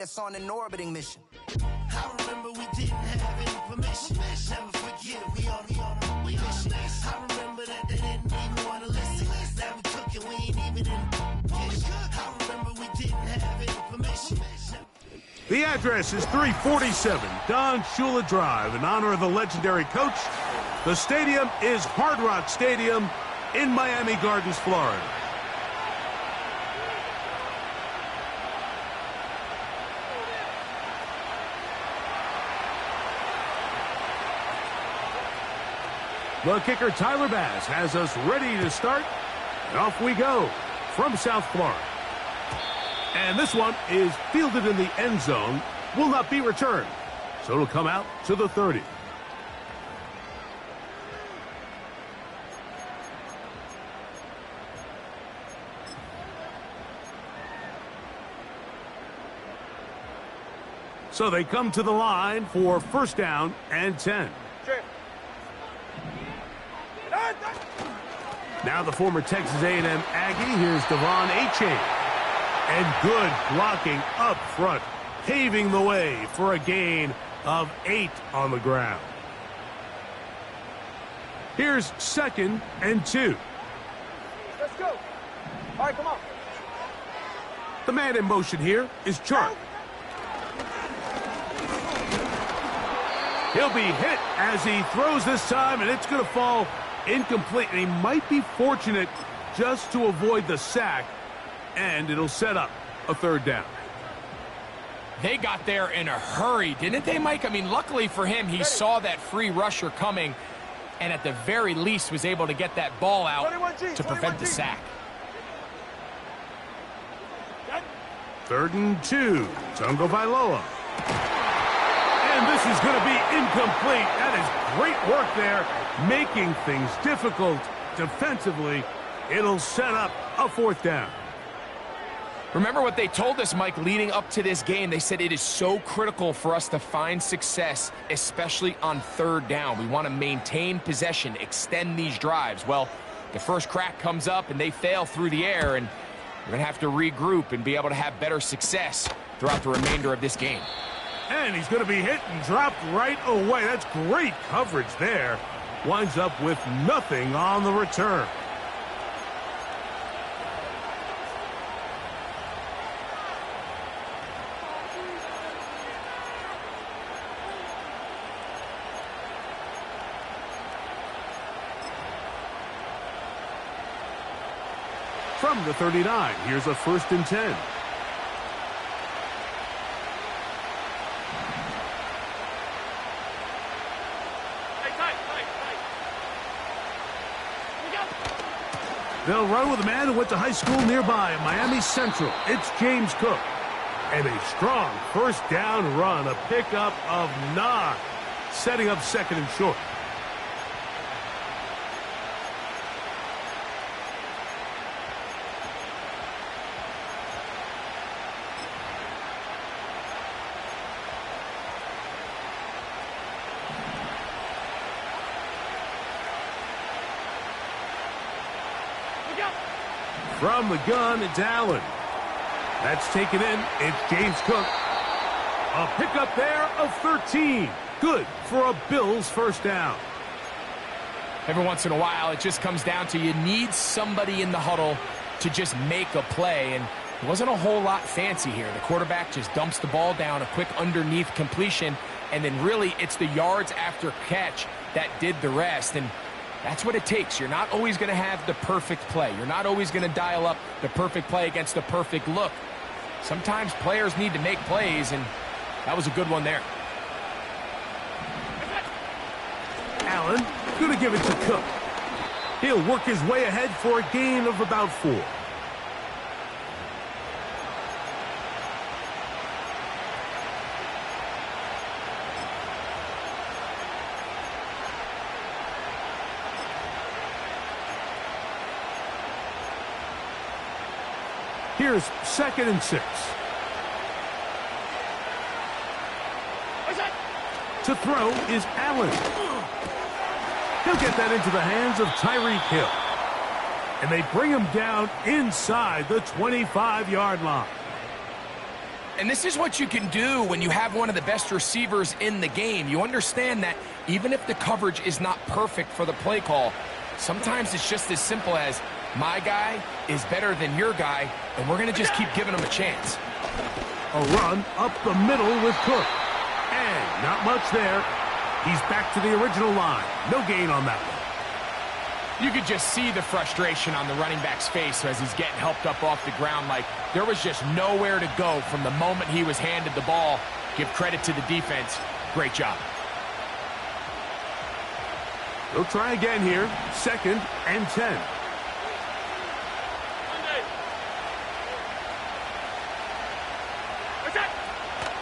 That's on an orbiting mission. I remember we didn't have any permission. Never forget, we on mission. I remember that they didn't even want to listen. Now we cooking, we ain't even in kitchen. I remember we didn't have any permission. The address is 347 Don Shula Drive in honor of the legendary coach. The stadium is Hard Rock Stadium in Miami Gardens, Florida. The kicker, Tyler Bass, has us ready to start. And off we go from South Florida. And this one is fielded in the end zone. Will not be returned. So it'll come out to the 30. So they come to the line for first down and 10. Now the former Texas A&M Aggie. Here's Devon Achane. And good blocking up front, paving the way for a gain of 8 on the ground. Here's 2nd and 2. Let's go. All right, come on. The man in motion here is Chark. He'll be hit as he throws this time, and it's going to fall incomplete. And he might be fortunate just to avoid the sack, and it'll set up a 3rd down. They got there in a hurry, didn't they, Mike? I mean, luckily for him, he saw that free rusher coming, and at the very least was able to get that ball out to prevent the sack. 3rd and 2. Tungo Vailoa. And this is going to be incomplete. That is great work there, making things difficult defensively. It'll set up a 4th down. Remember what they told us, Mike, leading up to this game. They said it is so critical for us to find success, especially on 3rd down. We want to maintain possession, extend these drives. Well, the first crack comes up, and they fail through the air, and we're going to have to regroup and be able to have better success throughout the remainder of this game. And he's going to be hit and dropped right away. That's great coverage there. Winds up with nothing on the return. From the 39, here's a 1st and 10. They'll run with a man who went to high school nearby in Miami Central. It's James Cook. And a strong 1st down run, a pickup of 9, setting up 2nd and short. From the gun, it's Allen. That's taken in. It's James Cook. A pickup there of 13. Good for a Bills 1st down. Every once in a while, it just comes down to you need somebody in the huddle to just make a play. And it wasn't a whole lot fancy here. The quarterback just dumps the ball down, a quick underneath completion, and then really it's the yards after catch that did the rest. And that's what it takes. You're not always going to have the perfect play. You're not always going to dial up the perfect play against the perfect look. Sometimes players need to make plays, and that was a good one there. Allen going to give it to Cook. He'll work his way ahead for a gain of about 4. Here's 2nd and 6. To throw is Allen. He'll get that into the hands of Tyreek Hill. And they bring him down inside the 25-yard line. And this is what you can do when you have one of the best receivers in the game. You understand that even if the coverage is not perfect for the play call, sometimes it's just as simple as, my guy is better than your guy, and we're going to just keep giving him a chance. A run up the middle with Cook. And not much there. He's back to the original line. No gain on that one. You could just see the frustration on the running back's face as he's getting helped up off the ground. Like, there was just nowhere to go from the moment he was handed the ball. Give credit to the defense. Great job. They'll try again here. 2nd and 10.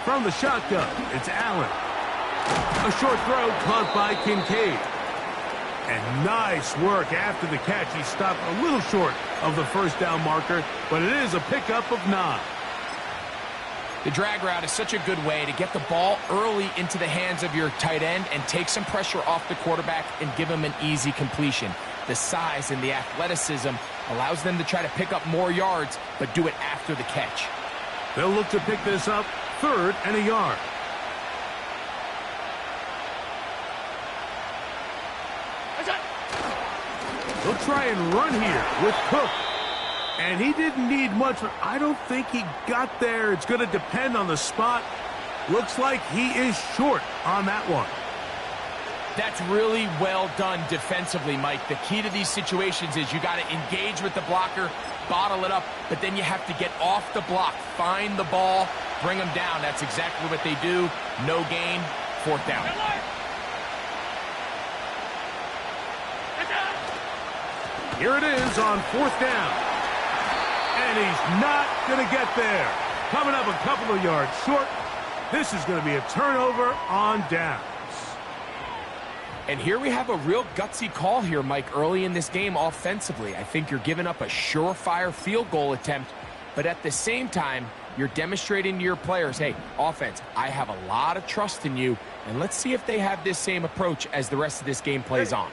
From the shotgun, it's Allen. A short throw caught by Kincaid. And nice work after the catch. He stopped a little short of the first down marker, but it is a pickup of 9. The drag route is such a good way to get the ball early into the hands of your tight end and take some pressure off the quarterback and give him an easy completion. The size and the athleticism allows them to try to pick up more yards, but do it after the catch. They'll look to pick this up 3rd and a yard. They'll try and run here with Cook. And he didn't need much, but I don't think he got there. It's going to depend on the spot. Looks like he is short on that one. That's really well done defensively, Mike. The key to these situations is you got to engage with the blocker, bottle it up, but then you have to get off the block, find the ball, bring them down. That's exactly what they do. No gain, 4th down. Here it is on 4th down. And he's not going to get there. Coming up a couple of yards short. This is going to be a turnover on downs. And here we have a real gutsy call here, Mike, early in this game offensively. I think you're giving up a surefire field goal attempt, but at the same time, you're demonstrating to your players, hey, offense, I have a lot of trust in you, and let's see if they have this same approach as the rest of this game plays on.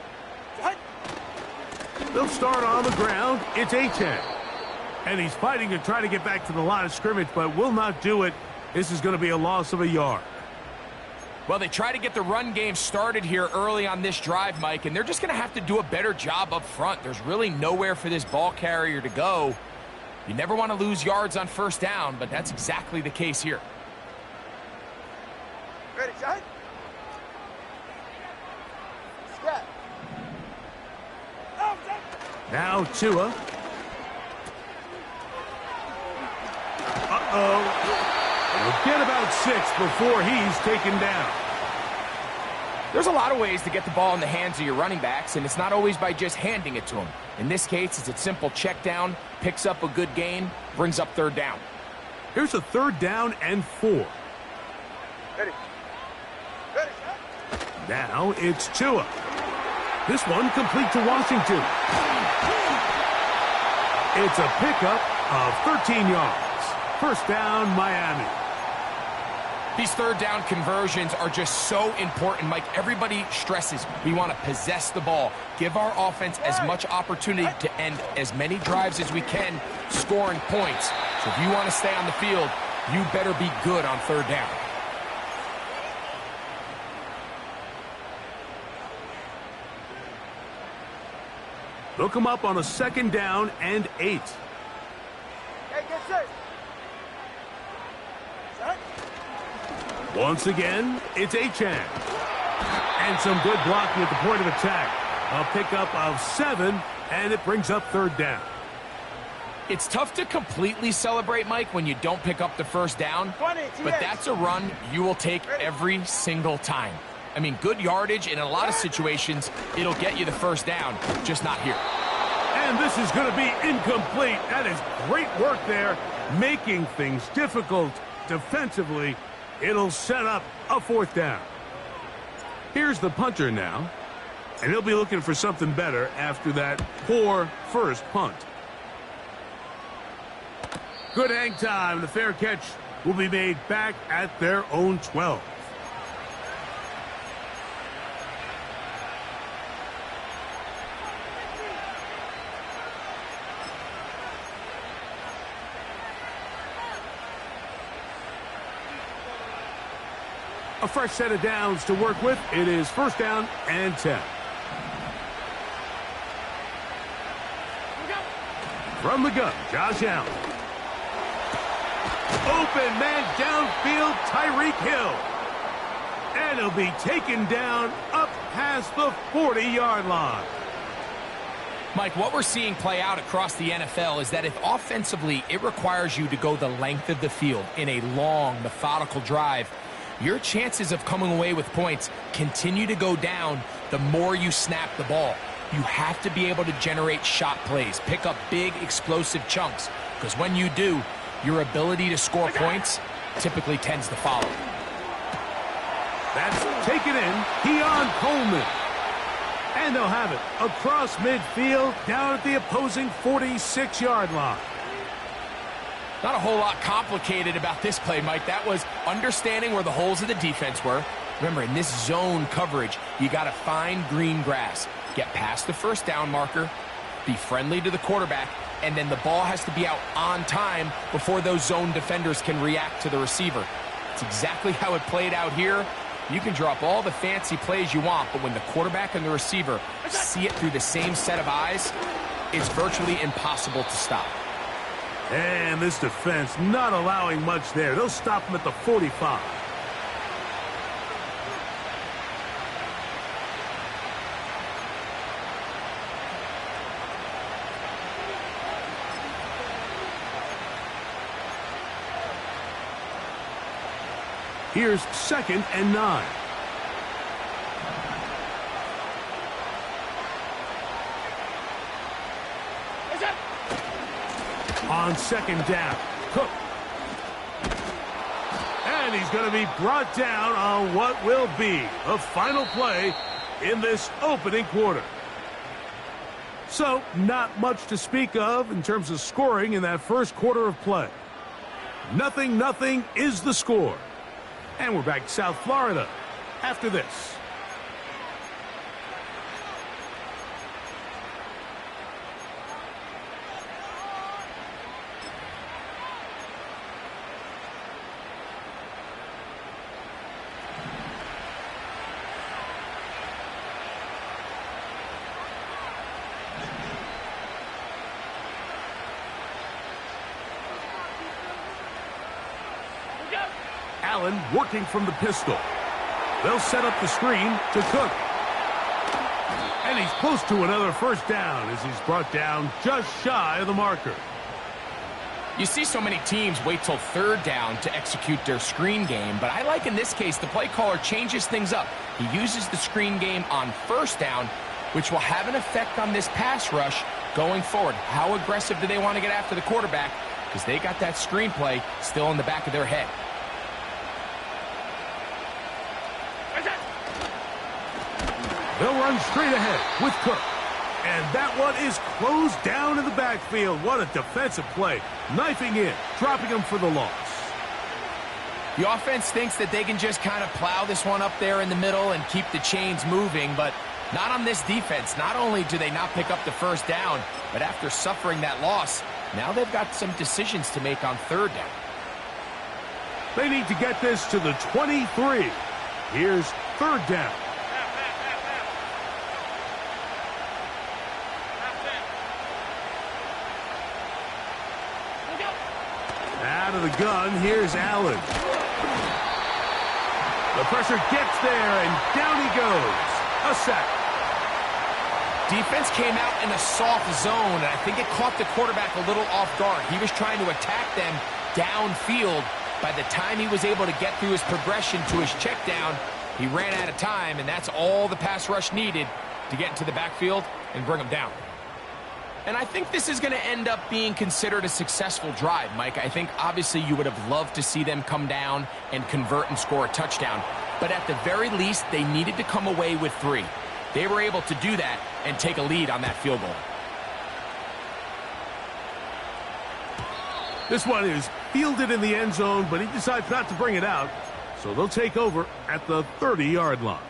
They'll start on the ground. It's A-10. And he's fighting to try to get back to the line of scrimmage, but will not do it. This is going to be a loss of a yard. Well, they try to get the run game started here early on this drive, Mike, and they're just going to have to do a better job up front. There's really nowhere for this ball carrier to go. You never want to lose yards on 1st down, but that's exactly the case here. Ready, shot. Step. Now Tua. He'll get about 6 before he's taken down. There's a lot of ways to get the ball in the hands of your running backs, and it's not always by just handing it to them. In this case, it's a simple check down, picks up a good gain, brings up 3rd down. Here's a 3rd down and 4. Ready. Ready, Now it's Tua. This one complete to Washington. It's a pickup of 13 yards. 1st down, Miami. These 3rd down conversions are just so important, Mike. Everybody stresses we want to possess the ball, give our offense as much opportunity to end as many drives as we can, scoring points. So if you want to stay on the field, you better be good on 3rd down. They'll come up on a 2nd down and 8. Hey, get set. Once again, it's Achane. And some good blocking at the point of attack. A pickup of 7, and it brings up 3rd down. It's tough to completely celebrate, Mike, when you don't pick up the 1st down, but that's a run you will take every single time. I mean, good yardage in a lot of situations, it'll get you the 1st down, just not here. And this is going to be incomplete. That is great work there, making things difficult defensively. It'll set up a 4th down. Here's the punter now, and he'll be looking for something better after that poor first punt. Good hang time. The fair catch will be made back at their own 12. A fresh set of downs to work with. It is first down and 10. From the gun, Josh Allen. Open man downfield, Tyreek Hill. And he'll be taken down up past the 40-yard line. Mike, what we're seeing play out across the NFL is that if offensively it requires you to go the length of the field in a long, methodical drive, your chances of coming away with points continue to go down the more you snap the ball. You have to be able to generate shot plays, pick up big, explosive chunks, because when you do, your ability to score points typically tends to follow. That's taken in. Keon Coleman. And they'll have it across midfield down at the opposing 46-yard line. Not a whole lot complicated about this play, Mike. That was understanding where the holes of the defense were. Remember, in this zone coverage, you got to find green grass, get past the first down marker, be friendly to the quarterback, and then the ball has to be out on time before those zone defenders can react to the receiver. It's exactly how it played out here. You can drop all the fancy plays you want, but when the quarterback and the receiver see it through the same set of eyes, it's virtually impossible to stop. And this defense not allowing much there. They'll stop him at the 45. Here's 2nd and 9. On 2nd down, Cook. And he's going to be brought down on what will be a final play in this opening quarter. So, not much to speak of in terms of scoring in that first quarter of play. 0-0 is the score. And we're back to South Florida after this. Allen working from the pistol. They'll set up the screen to Cook. And he's close to another first down as he's brought down just shy of the marker. You see so many teams wait till 3rd down to execute their screen game, but I like in this case the play caller changes things up. He uses the screen game on 1st down, which will have an effect on this pass rush going forward. How aggressive do they want to get after the quarterback? Because they got that screen play still in the back of their head. They'll run straight ahead with Cook. And that one is closed down in the backfield. What a defensive play. Knifing in, dropping him for the loss. The offense thinks that they can just kind of plow this one up there in the middle and keep the chains moving, but not on this defense. Not only do they not pick up the first down, but after suffering that loss, now they've got some decisions to make on 3rd down. They need to get this to the 23. Here's 3rd down. Out of the gun, here's Allen. The pressure gets there, and down he goes. A sack. Defense came out in a soft zone, and I think it caught the quarterback a little off guard. He was trying to attack them downfield. By the time he was able to get through his progression to his check down, he ran out of time, and that's all the pass rush needed to get into the backfield and bring him down. And I think this is going to end up being considered a successful drive, Mike. I think obviously you would have loved to see them come down and convert and score a touchdown. But at the very least, they needed to come away with 3. They were able to do that and take a lead on that field goal. This one is fielded in the end zone, but he decides not to bring it out. So they'll take over at the 30-yard line.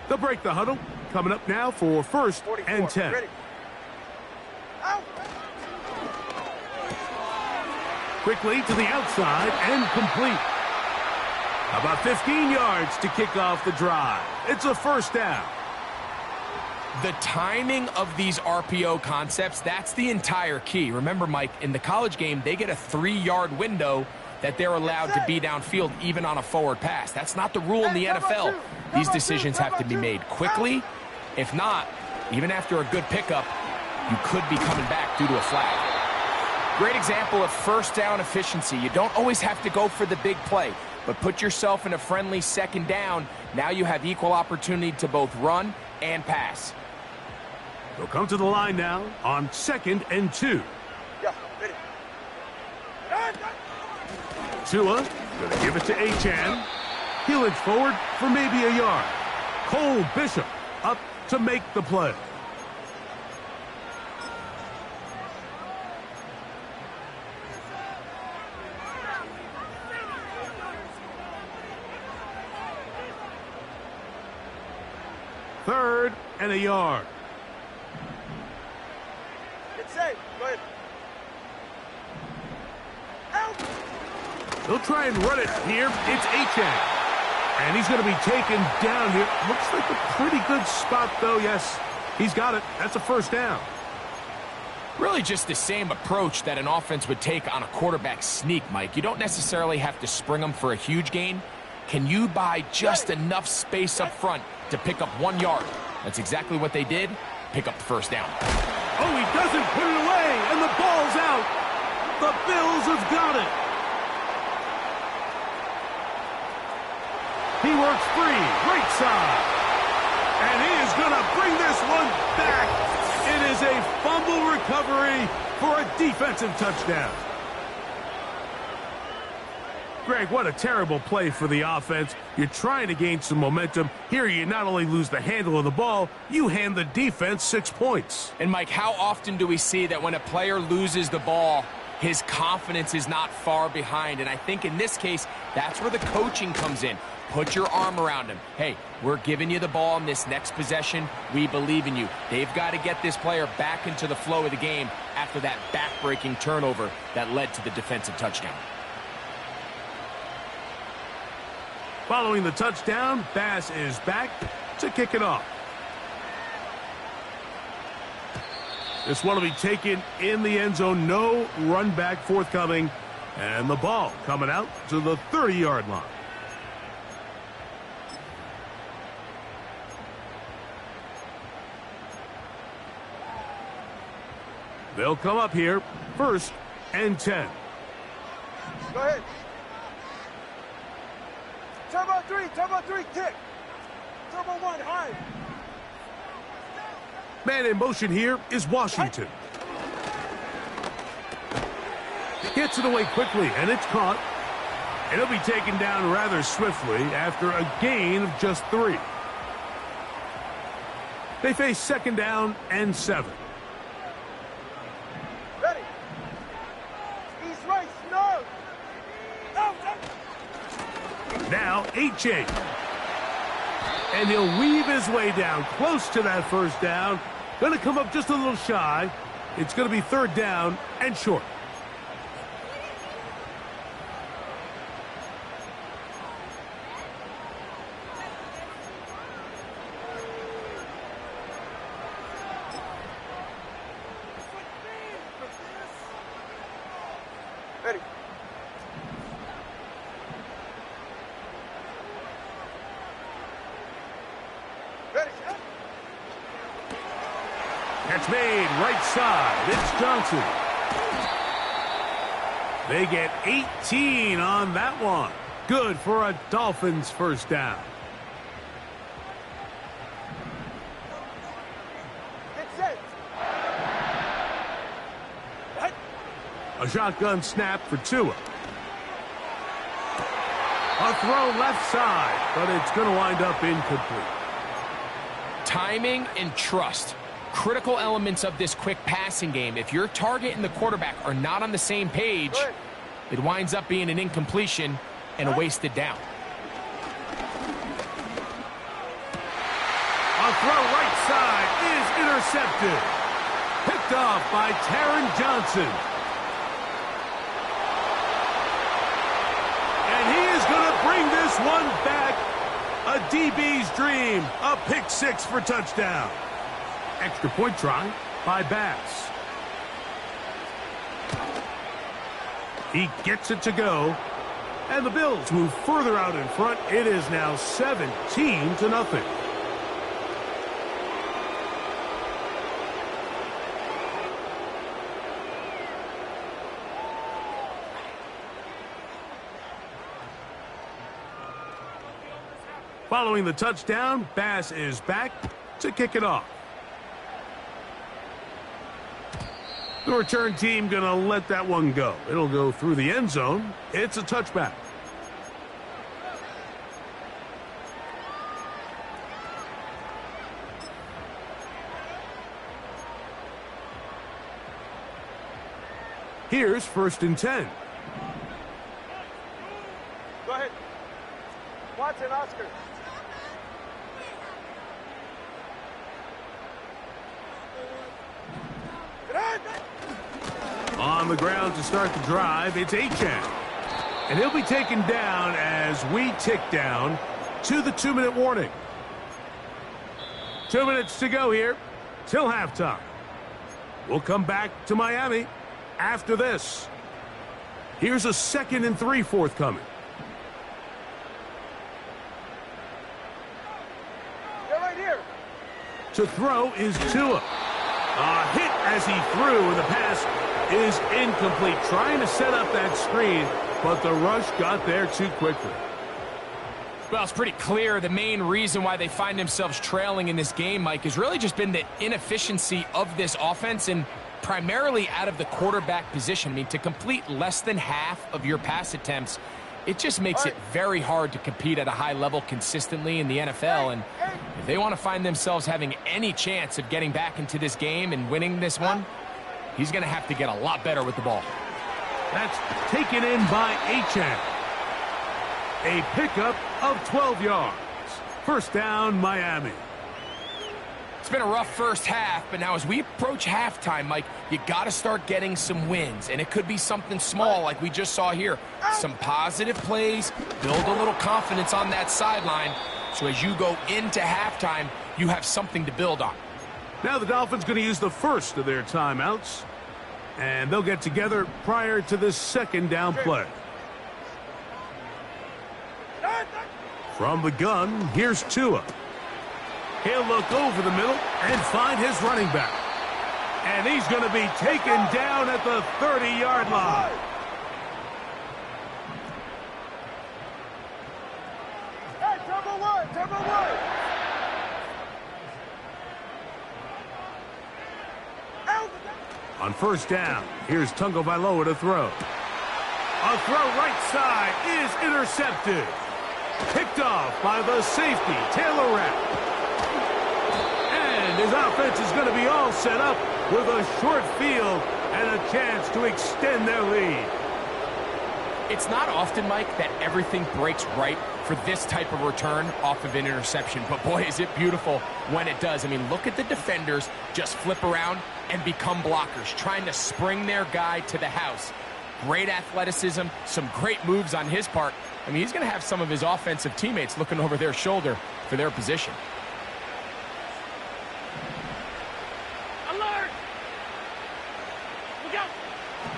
They'll break the huddle. coming up now for 1st and 10. Ready. Out. Quickly to the outside and complete. About 15 yards to kick off the drive. It's a 1st down. The timing of these RPO concepts, that's the entire key. Remember, Mike, in the college game, they get a 3-yard window that they're allowed to be downfield even on a forward pass. That's not the rule in the NFL. These decisions have to be made quickly. If not, even after a good pickup, you could be coming back due to a flag. Great example of 1st down efficiency. You don't always have to go for the big play, but put yourself in a friendly 2nd down. Now you have equal opportunity to both run and pass. They'll come to the line now on 2nd and 2. Yeah, ready. Tua going to give it to Achane. He'll inch forward for maybe a yard. Cole Bishop up to make the play. Third and a yard. Get safe. Go ahead. Out. They'll try and run it here. It's Achane. And he's going to be taken down here. Looks like a pretty good spot, though. Yes, he's got it. That's a 1st down. Really just the same approach that an offense would take on a quarterback sneak, Mike. You don't necessarily have to spring them for a huge gain. Can you buy just enough space up front to pick up 1 yard? That's exactly what they did. Pick up the 1st down. Oh, he doesn't put it away, and the ball's out. The Bills have got it. He works free, right side. And he is going to bring this one back. It is a fumble recovery for a defensive touchdown. Greg, what a terrible play for the offense. You're trying to gain some momentum. Here you not only lose the handle of the ball, you hand the defense 6 points. And, Mike, how often do we see that when a player loses the ball, his confidence is not far behind? And I think in this case, that's where the coaching comes in. Put your arm around him. Hey, we're giving you the ball in this next possession. We believe in you. They've got to get this player back into the flow of the game after that back-breaking turnover that led to the defensive touchdown. Following the touchdown, Bass is back to kick it off. This one will be taken in the end zone. No run back forthcoming. And the ball coming out to the 30-yard line. They'll come up here, 1st and 10. Go ahead. Turbo 3, kick. Turbo 1, high. Man in motion here is Washington. Gets it away quickly, and it's caught. And it'll be taken down rather swiftly after a gain of just 3. They face 2nd down and 7. Ready. East right, no. Out. Now, Achane. And he'll weave his way down close to that 1st down. Going to come up just a little shy. It's going to be 3rd down and short. Ready. Ready. Catch made right side. It's Johnson. They get 18 on that one. Good for a Dolphins 1st down. Get set. What? A shotgun snap for Tua. A throw left side, but it's going to wind up incomplete. Timing and trust. Critical elements of this quick passing game. If your target and the quarterback are not on the same page, it winds up being an incompletion and a wasted down. A throw right side is intercepted. Picked off by Taron Johnson. And he is going to bring this one back. A DB's dream. A pick six for touchdown. Extra point try by Bass. He gets it to go. And the Bills move further out in front. It is now 17-0. Following the touchdown, Bass is back to kick it off. The return team going to let that one go. It'll go through the end zone. It's a touchback. Here's 1st and 10. Go ahead. Watson, Oscar. On the ground to start the drive, it's Achane. And he'll be taken down as we tick down to the 2-minute warning. 2 minutes to go here till halftime. We'll come back to Miami after this. Here's a 2nd and 3 forthcoming. They're right here. To throw is Tua. A hit as he threw, and the pass is incomplete. Trying to set up that screen, but the rush got there too quickly. Well, it's pretty clear the main reason why they find themselves trailing in this game, Mike, has really just been the inefficiency of this offense and primarily out of the quarterback position. I mean, to complete less than half of your pass attempts, it just makes it very hard to compete at a high level consistently in the NFL. And if they want to find themselves having any chance of getting back into this game and winning this one, he's going to have to get a lot better with the ball. That's taken in by Achane. A pickup of 12 yards. 1st down, Miami. It's been a rough first half, but now as we approach halftime, Mike, you got to start getting some wins. And it could be something small like we just saw here. Some positive plays, build a little confidence on that sideline. So as you go into halftime, you have something to build on. Now the Dolphins going to use the first of their timeouts. And they'll get together prior to this 2nd down play. From the gun, here's Tua. He'll look over the middle and find his running back. And he's going to be taken down at the 30-yard line. Hey, turbo one, turbo one. On 1st down, here's Tungo Vailoa to throw. A throw right side is intercepted. Picked off by the safety, Taylor Rapp. And his offense is going to be all set up with a short field and a chance to extend their lead. It's not often, Mike, that everything breaks right for this type of return off of an interception. But boy, is it beautiful when it does. I mean, look at the defenders just flip around and become blockers, trying to spring their guy to the house. Great athleticism, some great moves on his part. I mean, he's going to have some of his offensive teammates looking over their shoulder for their position. Alert! Look out!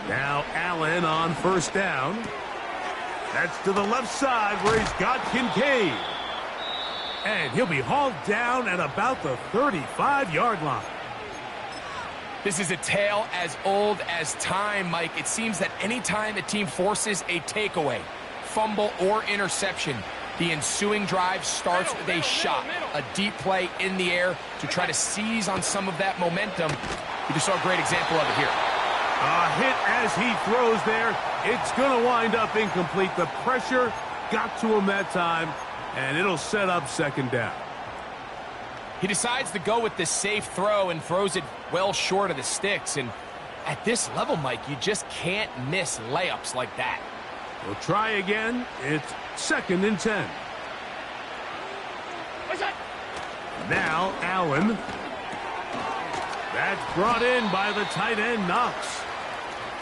Now Allen on 1st down. That's to the left side where he's got Kincaid. And he'll be hauled down at about the 35-yard line. This is a tale as old as time, Mike. It seems that anytime a team forces a takeaway, fumble, or interception, the ensuing drive starts with a shot, a deep play in the air to try to seize on some of that momentum. We just saw a great example of it here. A hit as he throws there. It's going to wind up incomplete. The pressure got to him that time, and it'll set up 2nd down. He decides to go with the safe throw and throws it well short of the sticks. And at this level, Mike, you just can't miss layups like that. We'll try again. It's 2nd and 10. Now Allen. That's brought in by the tight end, Knox.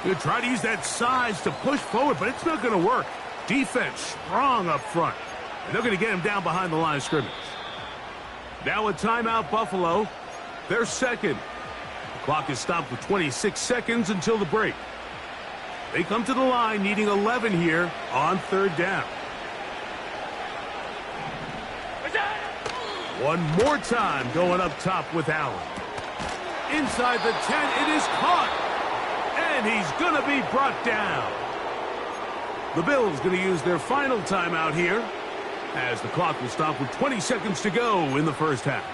He'll try to use that size to push forward, but it's not going to work. Defense strong up front. And they're going to get him down behind the line of scrimmage. Now a timeout, Buffalo. They're second. The clock is stopped with 26 seconds until the break. They come to the line needing 11 here on third down. One more time going up top with Allen. Inside the 10, it is caught. And he's going to be brought down. The Bills going to use their final timeout here as the clock will stop with 20 seconds to go in the first half.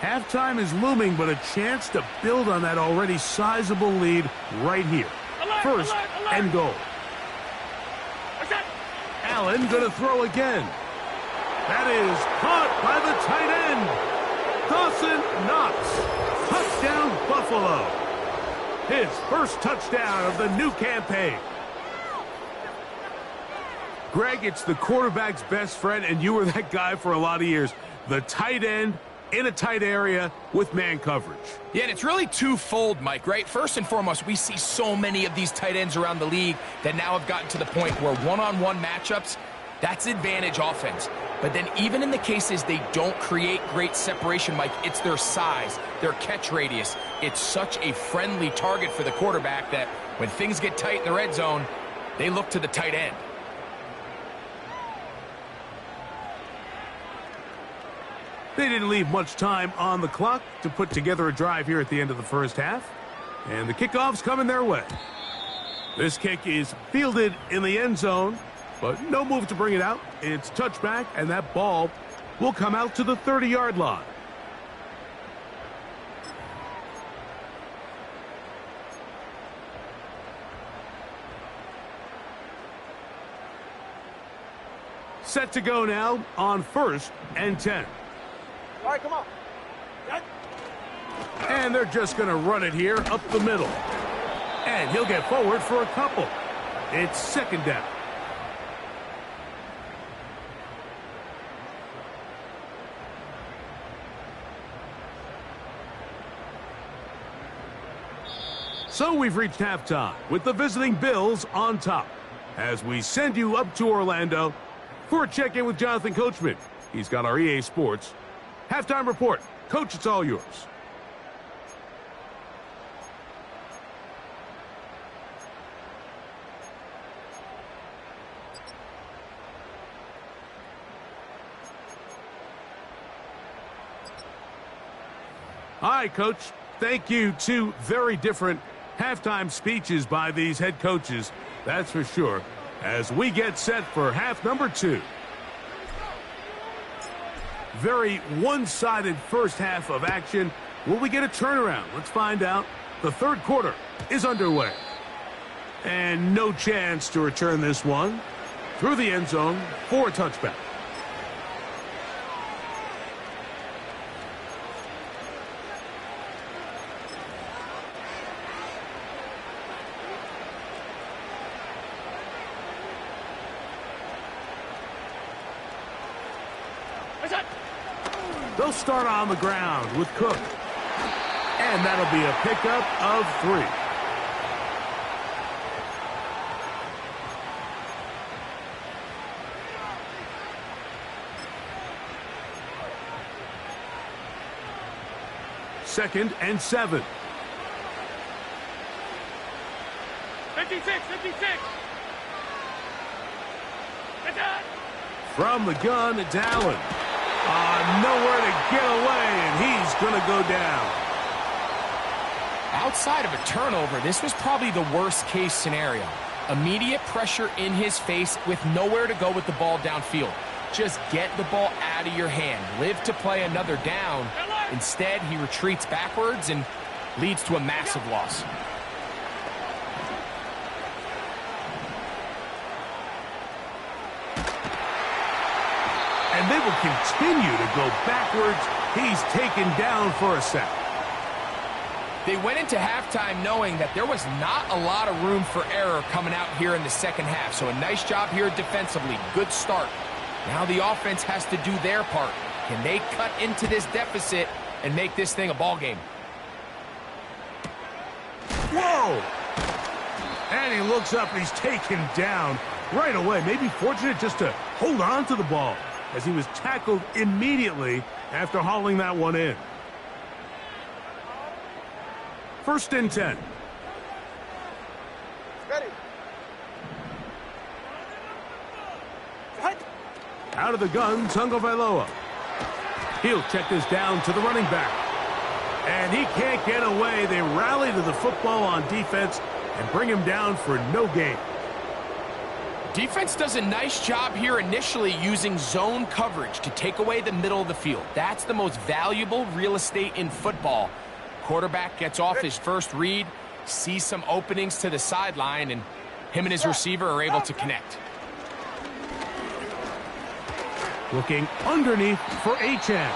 Halftime is looming, but a chance to build on that already sizable lead right here. First and goal. Allen going to throw again. That is caught by the tight end. Dawson Knox. Touchdown, Buffalo. His first touchdown of the new campaign. Greg, it's the quarterback's best friend, and you were that guy for a lot of years. The tight end in a tight area with man coverage. Yeah, and it's really twofold, Mike, right? First and foremost, we see so many of these tight ends around the league that now have gotten to the point where one-on-one matchups, that's advantage offense. But then even in the cases they don't create great separation, Mike, it's their size, their catch radius. It's such a friendly target for the quarterback that when things get tight in the red zone, they look to the tight end. They didn't leave much time on the clock to put together a drive here at the end of the first half. And the kickoff's coming their way. This kick is fielded in the end zone, but no move to bring it out. It's touchback, and that ball will come out to the 30-yard line. Set to go now on 1st and 10. All right, come on. And they're just going to run it here up the middle. And he'll get forward for a couple. It's second down. So we've reached halftime with the visiting Bills on top as we send you up to Orlando for a check-in with Jonathan Coachman. He's got our EA Sports halftime report. Coach, it's all yours. Hi, Coach. Thank you. Two very different halftime speeches by these head coaches, that's for sure, as we get set for half number 2. Very one-sided first half of action. Will we get a turnaround? Let's find out. The third quarter is underway. And no chance to return this one through the end zone for a touchback. They'll start on the ground with Cook. And that'll be a pickup of 3. Second and 7. 56. From the gun, it's Allen. Nowhere to get away, and he's going to go down. Outside of a turnover, this was probably the worst-case scenario. Immediate pressure in his face with nowhere to go with the ball downfield. Just get the ball out of your hand. Live to play another down. Instead, he retreats backwards and leads to a massive loss. And they will continue to go backwards. He's taken down for a sack. They went into halftime knowing that there was not a lot of room for error coming out here in the second half. So a nice job here defensively. Good start. Now the offense has to do their part. Can they cut into this deficit and make this thing a ball game? Whoa! And he looks up and he's taken down right away. Maybe fortunate just to hold on to the ball as he was tackled immediately after hauling that one in. 1st and 10. Ready. Set. Out of the gun, Tungo Vailoa. He'll check this down to the running back. And he can't get away. They rally to the football on defense and bring him down for no gain. Defense does a nice job here initially using zone coverage to take away the middle of the field. That's the most valuable real estate in football. Quarterback gets off his first read, sees some openings to the sideline, and him and his receiver are able to connect. Looking underneath for Achane.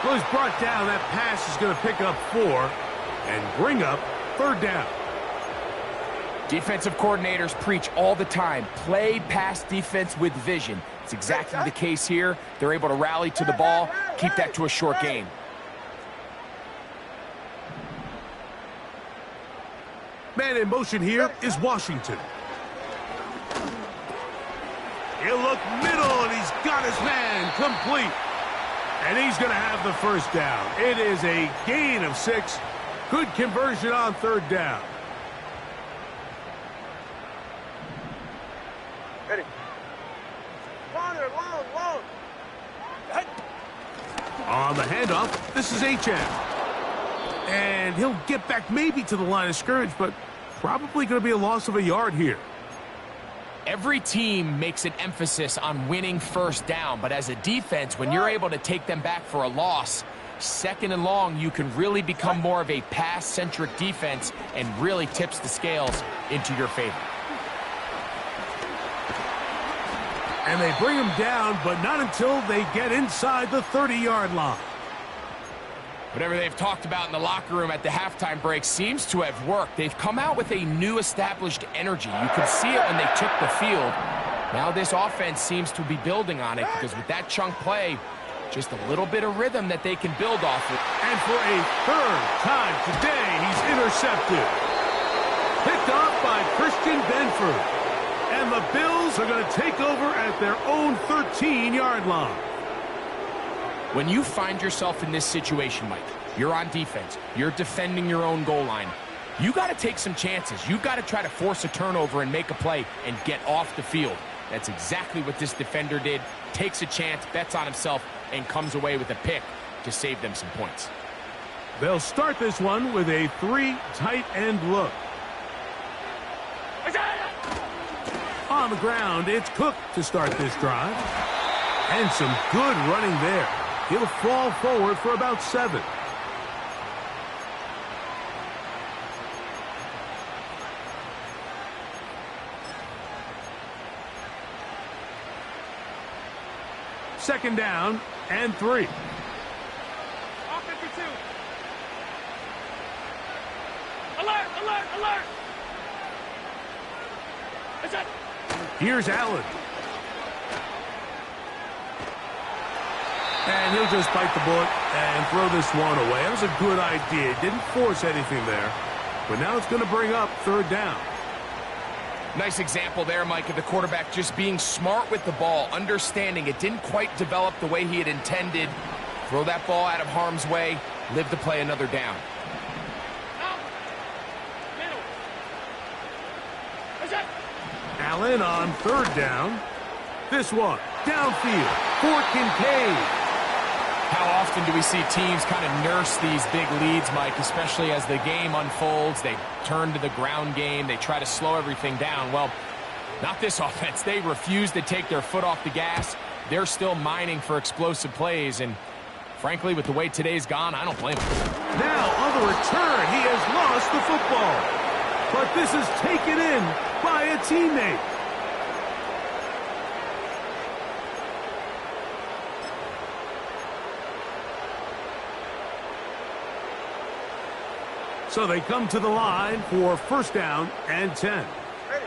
Well, he's brought down. That pass is going to pick up 4 and bring up 3rd down. Defensive coordinators preach all the time, play pass defense with vision. It's exactly the case here. They're able to rally to the ball, keep that to a short gain. Man in motion here is Washington. He'll look middle, and he's got his man complete. And he's going to have the first down. It is a gain of 6. Good conversion on 3rd down. Ready. Corner, long. Set. On the handoff, this is Achane. And he'll get back maybe to the line of scrimmage, but probably going to be a loss of a yard here. Every team makes an emphasis on winning 1st down, but as a defense, when you're able to take them back for a loss, 2nd and long, you can really become more of a pass-centric defense and really tips the scales into your favor. And they bring him down, but not until they get inside the 30-yard line. Whatever they've talked about in the locker room at the halftime break seems to have worked. They've come out with a new established energy. You could see it when they took the field. Now this offense seems to be building on it because with that chunk play, just a little bit of rhythm that they can build off of. And for a 3rd time today, he's intercepted. Picked off by Christian Benford. And the Bills are going to take over at their own 13-yard line. When you find yourself in this situation, Mike, you're on defense, you're defending your own goal line, you got to take some chances. You got to try to force a turnover and make a play and get off the field. That's exactly what this defender did. Takes a chance, bets on himself, and comes away with a pick to save them some points. They'll start this one with a 3 tight end look. On the ground, it's Cook to start this drive. And some good running there. He'll fall forward for about 7. Second down and 3. Offensive 2. Alert! It's it. Here's Allen. And he'll just bite the bullet and throw this one away. That was a good idea. Didn't force anything there. But now it's going to bring up 3rd down. Nice example there, Mike, of the quarterback just being smart with the ball, understanding it didn't quite develop the way he had intended. Throw that ball out of harm's way, live to play another down. Allen on 3rd down. This one, downfield for Kincaid. How often do we see teams kind of nurse these big leads, Mike, especially as the game unfolds? They turn to the ground game. They try to slow everything down. Well, not this offense. They refuse to take their foot off the gas. They're still mining for explosive plays, and frankly, with the way today's gone, I don't blame them. Now, on the return, he has lost the football. But this is taken in by a teammate. So they come to the line for first down and 10. Ready.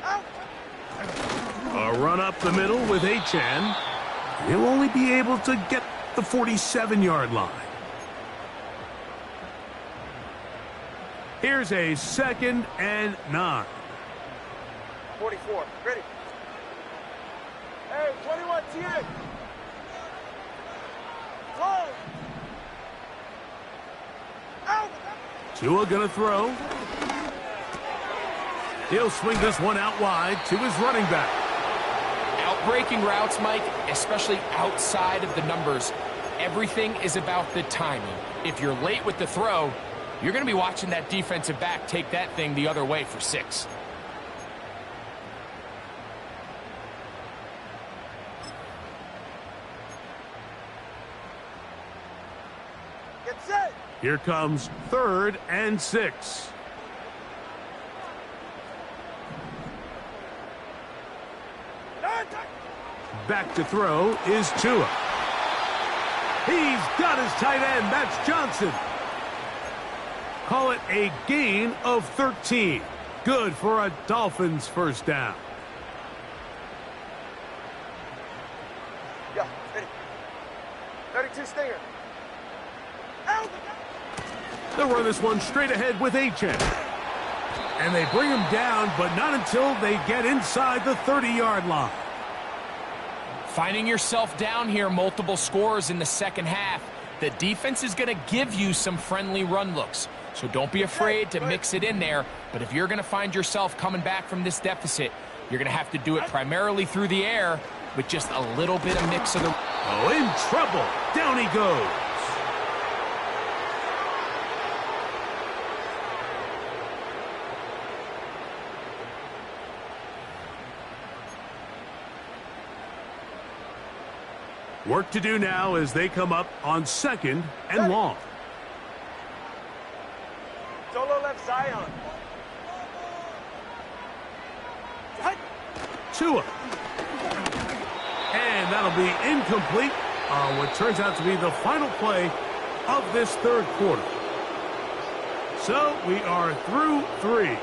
Out. A run up the middle with Achane. He'll only be able to get the 47-yard line. Here's a 2nd and 9. 44. Ready. Hey, 21, TA. Close. Out. Tua gonna throw. He'll swing this one out wide to his running back. Outbreaking routes, Mike, especially outside of the numbers, everything is about the timing. If you're late with the throw, you're going to be watching that defensive back take that thing the other way for 6. Get set. Here comes 3rd and 6. Back to throw is Tua. He's got his tight end. That's Johnson. Call it a gain of 13. Good for a Dolphins first down. Yeah, ready. 32 Stinger. Out. They'll run this one straight ahead with Achane. And they bring him down, but not until they get inside the 30-yard line. Finding yourself down here, multiple scores in the second half. The defense is going to give you some friendly run looks. So don't be afraid to mix it in there. But if you're going to find yourself coming back from this deficit, you're going to have to do it primarily through the air with just a little bit of mix of the... Oh, in trouble. Down he goes. Work to do now as they come up on 2nd and long. Solo left Zion. Tua. And that'll be incomplete on what turns out to be the final play of this 3rd quarter. So we are through 3.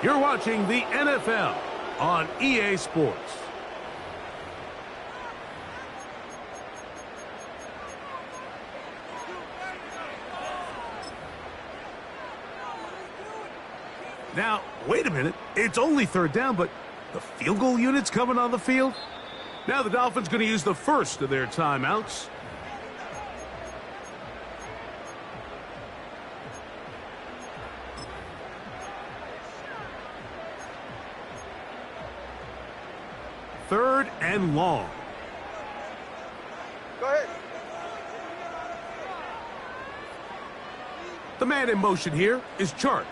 You're watching the NFL on EA Sports. Now, wait a minute. It's only 3rd down, but the field goal unit's coming on the field. Now the Dolphins going to use the first of their timeouts. Third and long. Go ahead. The man in motion here is Chark.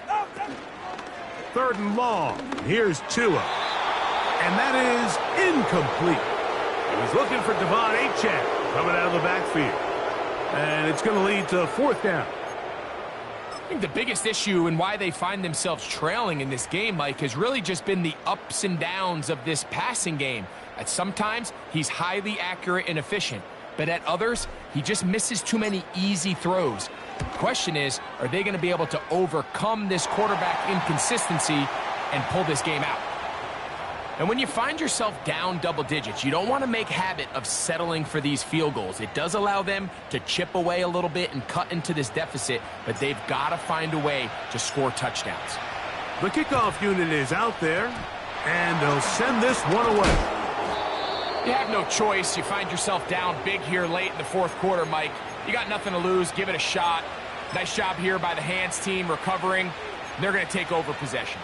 3rd and long. Here's Tua. And that is incomplete. He was looking for Devon Achane coming out of the backfield. And it's going to lead to 4th down. I think the biggest issue and why they find themselves trailing in this game, Mike, has really just been the ups and downs of this passing game. At sometimes, he's highly accurate and efficient. But at others, he just misses too many easy throws. The question is, are they going to be able to overcome this quarterback inconsistency and pull this game out? And when you find yourself down double digits, you don't want to make habit of settling for these field goals. It does allow them to chip away a little bit and cut into this deficit, but they've got to find a way to score touchdowns. The kickoff unit is out there, and they'll send this one away. You have no choice. You find yourself down big here late in the 4th quarter, Mike. You got nothing to lose. Give it a shot. Nice job here by the hands team recovering. They're going to take over possession.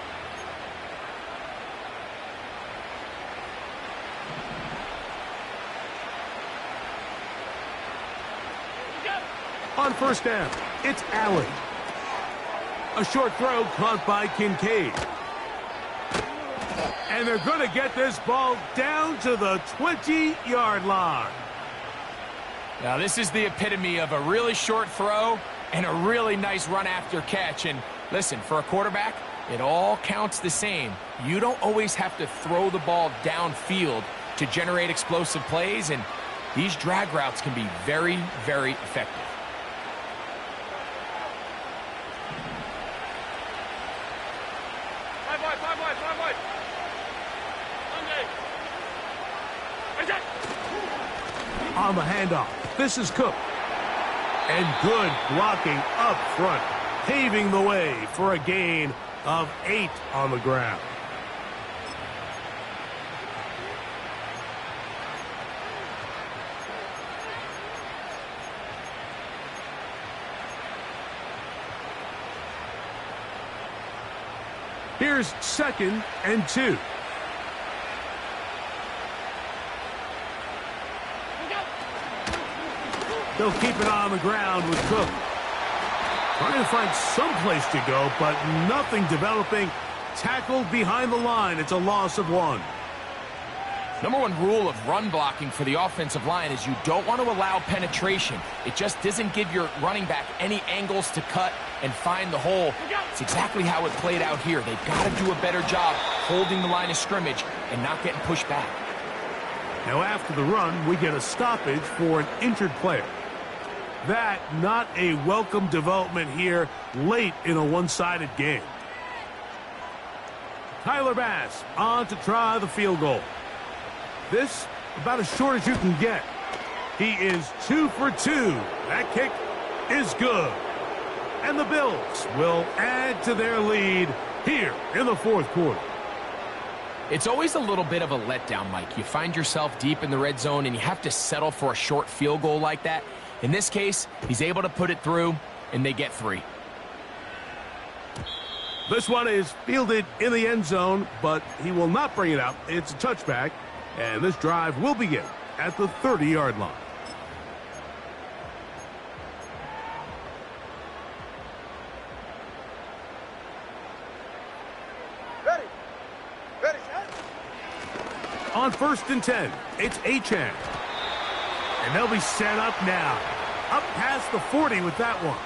On 1st down, it's Allen. A short throw caught by Kincaid. And they're going to get this ball down to the 20-yard line. Now, this is the epitome of a really short throw and a really nice run after catch. And listen, for a quarterback, it all counts the same. You don't always have to throw the ball downfield to generate explosive plays, and these drag routes can be very, very effective. On the handoff, this is Cook. And good blocking up front, paving the way for a gain of 8 on the ground. Here's 2nd and 2. They'll keep it on the ground with Cook. Trying to find some place to go, but nothing developing. Tackled behind the line. It's a loss of 1. Number one rule of run blocking for the offensive line is you don't want to allow penetration. It just doesn't give your running back any angles to cut and find the hole. It's exactly how it played out here. They've got to do a better job holding the line of scrimmage and not getting pushed back. Now after the run, we get a stoppage for an injured player. That not a welcome development here late in a one-sided game. Tyler Bass on to try the field goal. This about as short as you can get. He is 2 for 2. That kick is good. And the Bills will add to their lead here in the 4th quarter. It's always a little bit of a letdown, Mike. You find yourself deep in the red zone and you have to settle for a short field goal like that. In this case, he's able to put it through, and they get 3. This one is fielded in the end zone, but he will not bring it out. It's a touchback, and this drive will begin at the 30-yard line. Ready. Ready, set. On 1st and 10, it's Achane. And they'll be set up now. Up past the 40 with that one.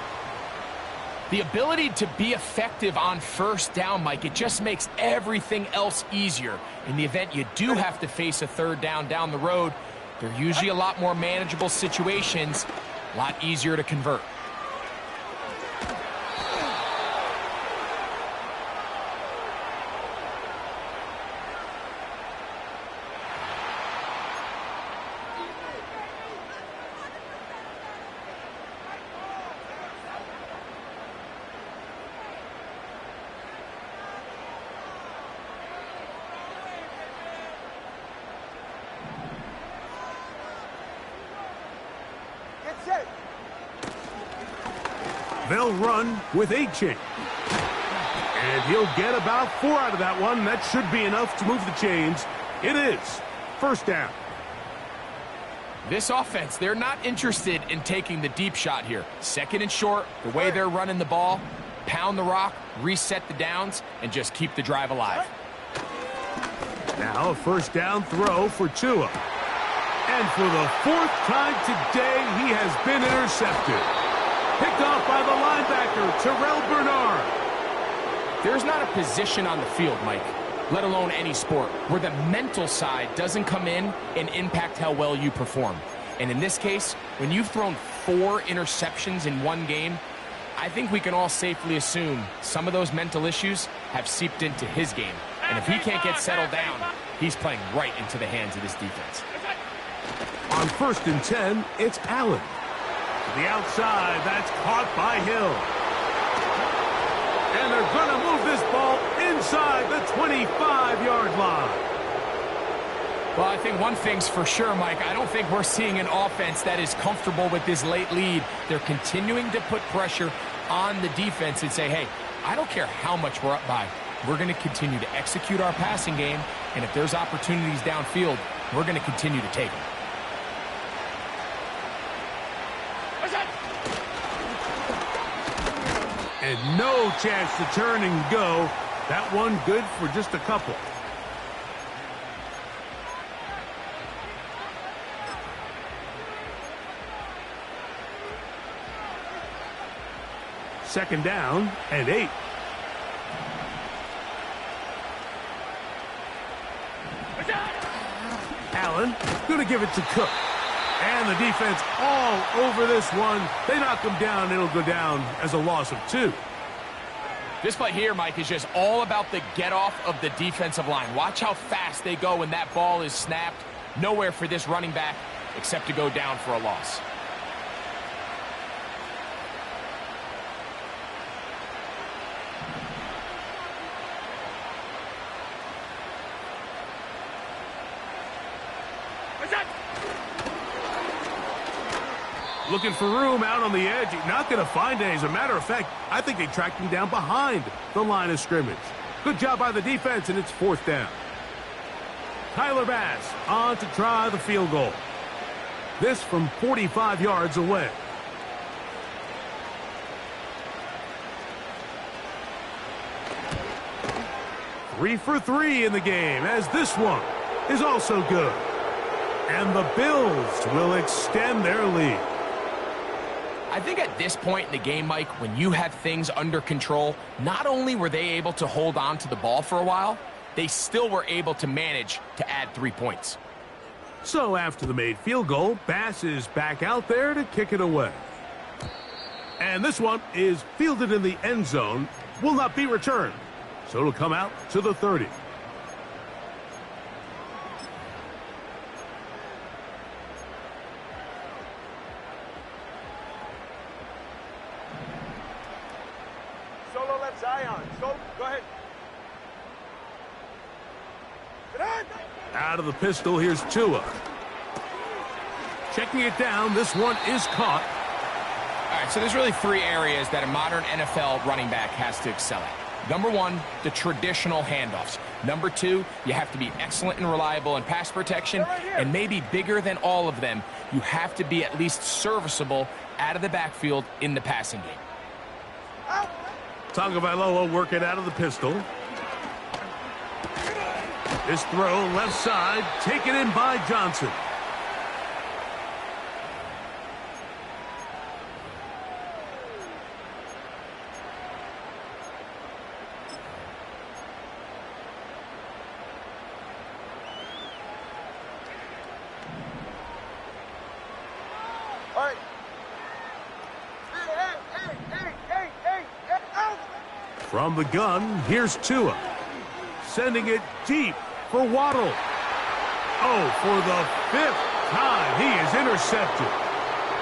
The ability to be effective on 1st down, Mike, it just makes everything else easier. In the event you do have to face a 3rd down the road, they're usually a lot more manageable situations, a lot easier to convert. Get set. They'll run with Achane. And he'll get about 4 out of that one. That should be enough to move the chains. It is 1st down. This offense, they're not interested in taking the deep shot here. 2nd and short, the way they're running the ball, pound the rock, reset the downs, and just keep the drive alive. Now a 1st down throw for Tua. And for the 4th time today, he has been intercepted. Picked off by the linebacker, Terrell Bernard. There's not a position on the field, Mike, let alone any sport, where the mental side doesn't come in and impact how well you perform. And in this case, when you've thrown 4 interceptions in one game, I think we can all safely assume some of those mental issues have seeped into his game. And if he can't get settled down, he's playing right into the hands of this defense. On 1st and 10, it's Allen. To the outside, that's caught by Hill. And they're going to move this ball inside the 25-yard line. Well, I think one thing's for sure, Mike. I don't think we're seeing an offense that is comfortable with this late lead. They're continuing to put pressure on the defense and say, hey, I don't care how much we're up by. We're going to continue to execute our passing game, and if there's opportunities downfield, we're going to continue to take them. And no chance to turn and go. That one good for just a couple. Second down and 8. Allen going to give it to Cook. And the defense all over this one. They knock him down. It'll go down as a loss of 2. This play here, Mike, is just all about the get-off of the defensive line. Watch how fast they go when that ball is snapped. Nowhere for this running back except to go down for a loss. Looking for room out on the edge. Not going to find it. As a matter of fact, I think they tracked him down behind the line of scrimmage. Good job by the defense, and it's 4th down. Tyler Bass on to try the field goal. This from 45 yards away. Three for 3 in the game, as this one is also good. And the Bills will extend their lead. I think at this point in the game, Mike, when you have things under control, not only were they able to hold on to the ball for a while, they still were able to manage to add 3 points. So after the made field goal, Bass is back out there to kick it away. And this one is fielded in the end zone, will not be returned. So it'll come out to the 30. Solo left Zion. Go ahead. Out of the pistol, here's Tua. Checking it down, this one is caught. All right, so there's really 3 areas that a modern NFL running back has to excel at. Number 1, the traditional handoffs. Number 2, you have to be excellent and reliable in pass protection. And maybe bigger than all of them, you have to be at least serviceable out of the backfield in the passing game. Tagovailoa working out of the pistol. This throw left side, taken in by Johnson. All right. From the gun, here's Tua. Sending it deep for Waddle. Oh, for the 5th time, he is intercepted.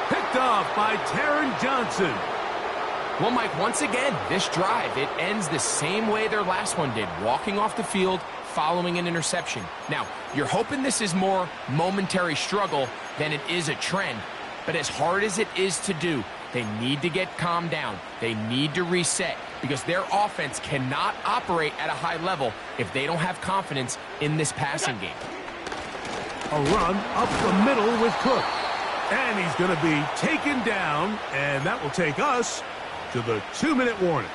Picked off by Taron Johnson. Well, Mike, once again, this drive, it ends the same way their last one did, walking off the field, following an interception. Now, you're hoping this is more momentary struggle than it is a trend, but as hard as it is to do, they need to get calmed down. They need to reset because their offense cannot operate at a high level if they don't have confidence in this passing game. A run up the middle with Cook. And he's going to be taken down, and that will take us to the 2-minute warning.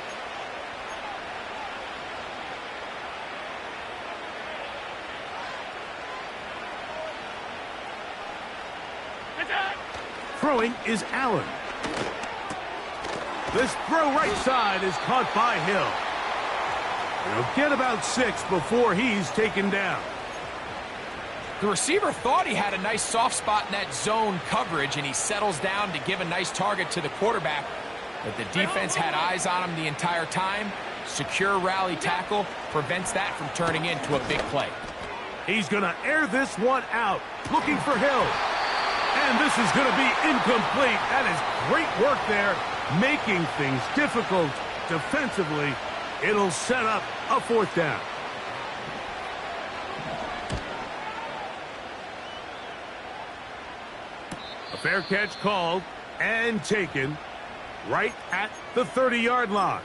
Throwing is Allen. This throw right side is caught by Hill. He'll get about 6 before he's taken down. The receiver thought he had a nice soft spot in that zone coverage, and he settles down to give a nice target to the quarterback. But the defense had eyes on him the entire time. Secure rally tackle prevents that from turning into a big play. He's going to air this one out, looking for Hill. And this is going to be incomplete. That is great work there, making things difficult defensively. It'll set up a 4th down. A fair catch called and taken right at the 30-yard line.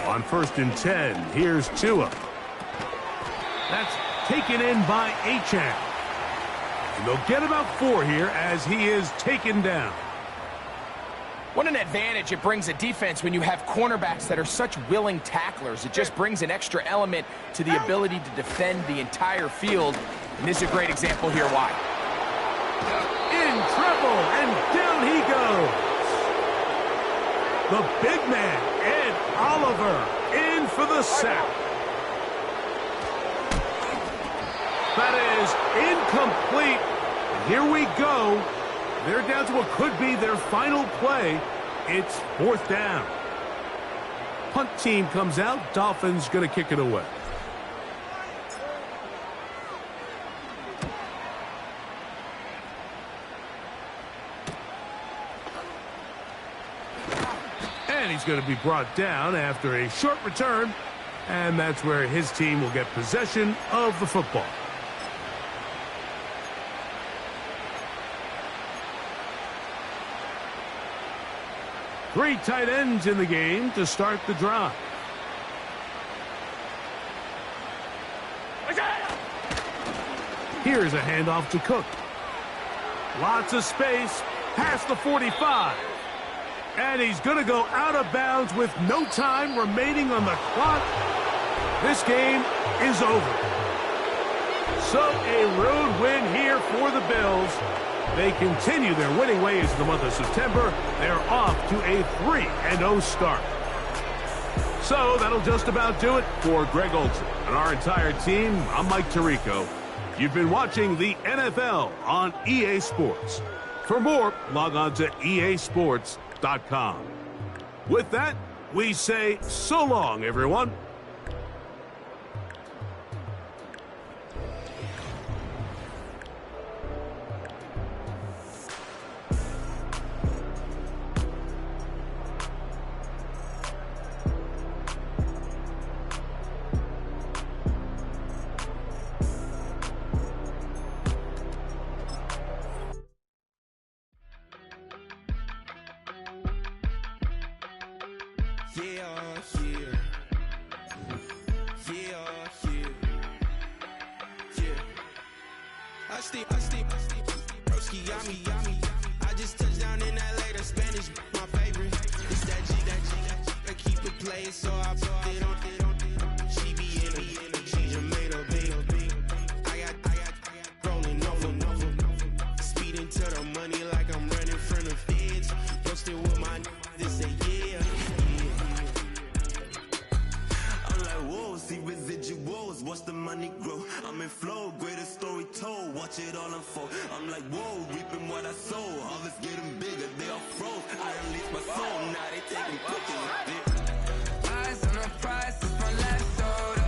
On 1st and 10, here's Tua. That's taken in by Achane. And they'll get about 4 here as he is taken down. What an advantage it brings a defense when you have cornerbacks that are such willing tacklers. It just brings an extra element to the ability to defend the entire field. And this is a great example here why. In trouble, and down he goes. The big man, Ed Oliver, in for the sack. That is incomplete. And here we go. They're down to what could be their final play. It's 4th down. Punt team comes out. Dolphins going to kick it away. And he's going to be brought down after a short return. And that's where his team will get possession of the football. Three tight ends in the game to start the drive. Here's a handoff to Cook. Lots of space past the 45. And he's going to go out of bounds with no time remaining on the clock. This game is over. So a road win here for the Bills. They continue their winning ways in the month of September. They're off to a 3-0 start. So that'll just about do it for Greg Olsen and our entire team. I'm Mike Tirico. You've been watching the NFL on EA Sports. For more, log on to easports.com. With that, we say so long, everyone. I just touched down in LA, the Spanish, my favorite. It's that G, I keep it playing, so I put it on. She be in it, she just made a big. I got rolling over, speeding to the money like I'm running from the feds. Posted with my they say yeah. I'm like, whoa, see residuals, watch the money grow. I'm in flow, greatest story told, watch it all unfold. I'm like, whoa, reaping what I sow. Harvest getting bigger, they all froze. I release my soul, now they taking pictures. Eyes on the prize, it's my last soda.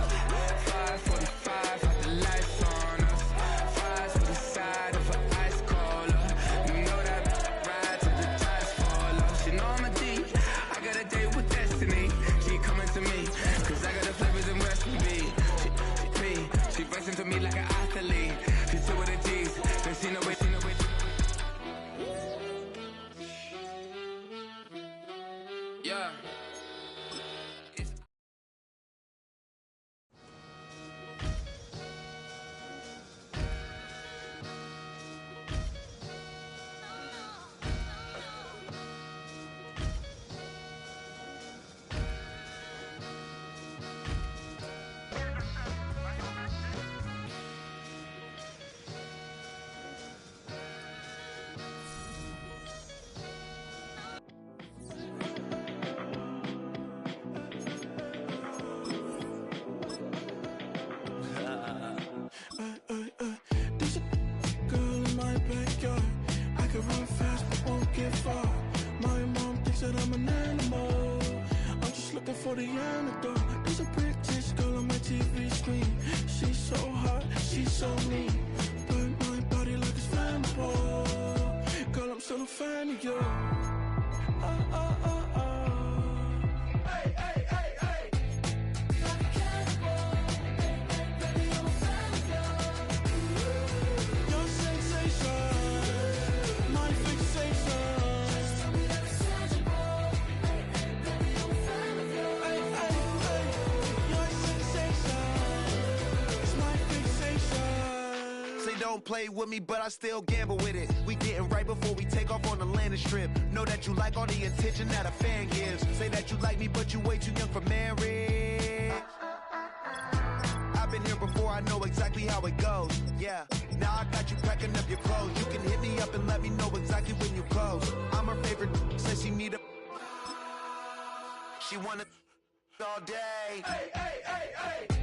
5:45, got the lights on us. Fries with the side of an ice cola. You know that ride till the tires fall off. You know I'm a D, I got a date with destiny. She coming to me, cause I got the flavors and recipe. She racing to me like an athlete. She two with the G's, then she know it. Yeah. There's a girl in my backyard. I can run fast but won't get far. My mom thinks that I'm an animal. I'm just looking for the antidote. There's a British girl on my TV screen. She's so hot, she's so neat. Burn my body like it's flammable. Girl, I'm still a fan of you. Hey, hey, hey, hey. Like a cannibal. Baby, I'm a fan of you. Your sensation, my fixation. Just tell me that it's tangible. Baby, I'm a fan of you. Hey, hey, hey. Your sensation is my fixation. Say don't play with me, but I still gamble with it. We getting right before we take off on the landing strip. Know that you like all the attention that a fan gives. Say that you like me, but you way too young for marriage. I've been here before, I know exactly how it goes. Yeah, now I got you packing up your clothes. You can hit me up and let me know exactly when you close. I'm her favorite, says she need a. She wanna. all day. Hey, hey, hey, hey.